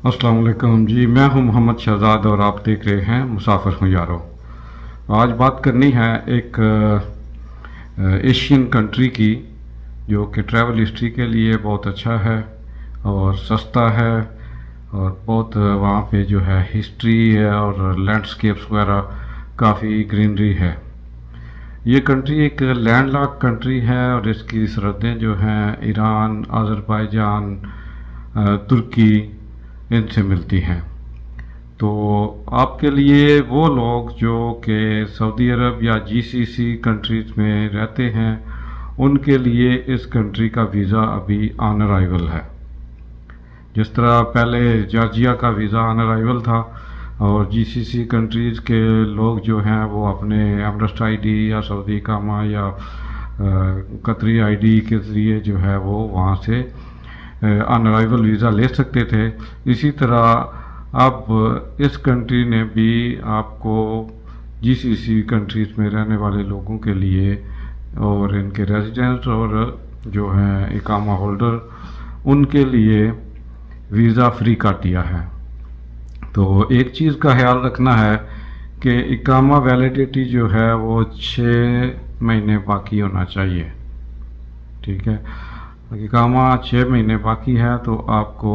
अस्सलाम वालेकुम जी। मैं हूं मोहम्मद शहजाद और आप देख रहे हैं मुसाफिर हूं यारो। आज बात करनी है एक एशियन कंट्री की जो कि ट्रैवल हिस्ट्री के लिए बहुत अच्छा है और सस्ता है और बहुत वहाँ पे जो है हिस्ट्री है और लैंडस्केप्स वगैरह काफ़ी ग्रीनरी है। ये कंट्री एक लैंडलॉक कंट्री है और इसकी सरहदें जो हैं ईरान, अज़रबैजान, तुर्की इनसे मिलती हैं। तो आपके लिए वो लोग जो कि सऊदी अरब या जीसीसी कंट्रीज़ में रहते हैं उनके लिए इस कंट्री का वीज़ा अभी ऑन अराइवल है। जिस तरह पहले जॉर्जिया का वीज़ा ऑन अराइवल था और जीसीसी कंट्रीज़ के लोग जो हैं वो अपने एमरेस्ट आईडी या सऊदी इकामा या कतरी आईडी के ज़रिए जो है वो वहाँ से ऑन अराइवल वीज़ा ले सकते थे। इसी तरह अब इस कंट्री ने भी आपको जीसीसी कंट्रीज़ में रहने वाले लोगों के लिए और इनके रेजिडेंट्स और जो हैं इकामा होल्डर उनके लिए वीज़ा फ्री कर दिया है। तो एक चीज़ का ख्याल रखना है कि इकामा वैलिडिटी जो है वो 6 महीने बाकी होना चाहिए। ठीक है, इकामा 6 महीने बाकी है तो आपको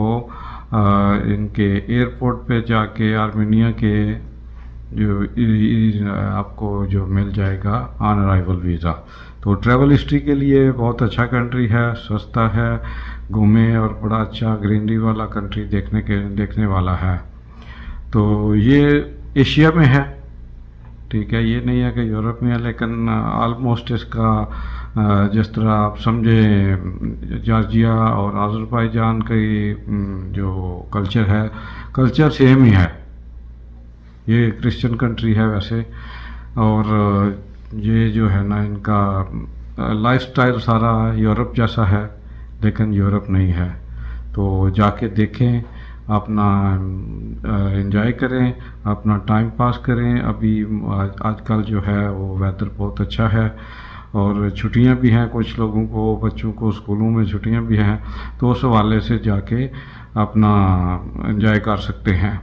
इनके एयरपोर्ट पे जाके आर्मीनिया के जो आपको जो मिल जाएगा ऑन अराइवल वीज़ा। तो ट्रैवल हिस्ट्री के लिए बहुत अच्छा कंट्री है, सस्ता है, घूमे और बड़ा अच्छा ग्रीनरी वाला कंट्री देखने वाला है। तो ये एशिया में है, ठीक है, ये नहीं है कि यूरोप में है, लेकिन आलमोस्ट इसका जिस तरह आप समझे जॉर्जिया और अज़रबैजान की जो कल्चर सेम ही है। ये क्रिश्चियन कंट्री है वैसे, और ये जो है ना इनका लाइफस्टाइल सारा यूरोप जैसा है लेकिन यूरोप नहीं है। तो जाके देखें, अपना एंजॉय करें, अपना टाइम पास करें। अभी आजकल जो है वो वेदर बहुत अच्छा है और छुट्टियां भी हैं, कुछ लोगों को, बच्चों को स्कूलों में छुट्टियां भी हैं, तो उस हवाले से जाके अपना एंजॉय कर सकते हैं।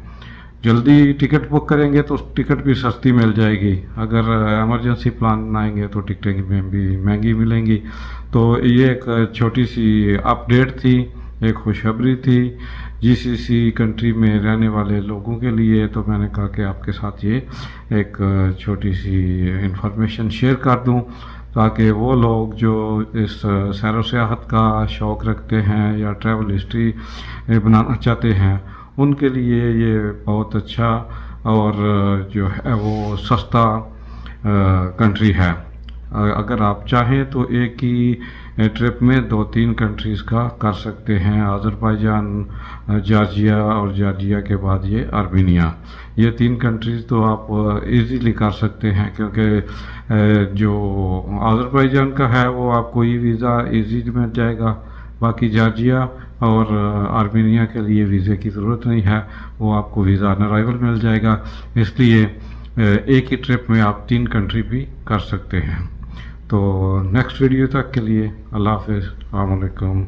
जल्दी टिकट बुक करेंगे तो टिकट भी सस्ती मिल जाएगी। अगर एमरजेंसी प्लान बनाएंगे तो टिकटें में भी महंगी मिलेंगी। तो ये एक छोटी सी अपडेट थी, एक खुशखबरी थी जीसीसी कंट्री में रहने वाले लोगों के लिए। तो मैंने कहा कि आपके साथ ये एक छोटी सी इंफॉर्मेशन शेयर कर दूं ताकि वो लोग जो इस सैर व सियाहत का शौक़ रखते हैं या ट्रैवल हिस्ट्री बनाना चाहते हैं उनके लिए ये बहुत अच्छा और जो है वो सस्ता कंट्री है। अगर आप चाहें तो एक ही ट्रिप में 2-3 कंट्रीज़ का कर सकते हैं, अज़रबैजान, जॉर्जिया और जॉर्जिया के बाद ये आर्मीनिया। ये 3 कंट्रीज़ तो आप इजीली कर सकते हैं क्योंकि जो अज़रबैजान का है वो आपको ई वीज़ा इजी मिल जाएगा। बाकी जॉर्जिया और आर्मीनिया के लिए वीज़े की ज़रूरत नहीं है, वो आपको वीज़ा ऑन अराइवल मिल जाएगा। इसलिए एक ही ट्रिप में आप 3 कंट्री भी कर सकते हैं। तो नेक्स्ट वीडियो तक के लिए अल्लाह हाफ़िज़, अस्सलाम वालेकुम।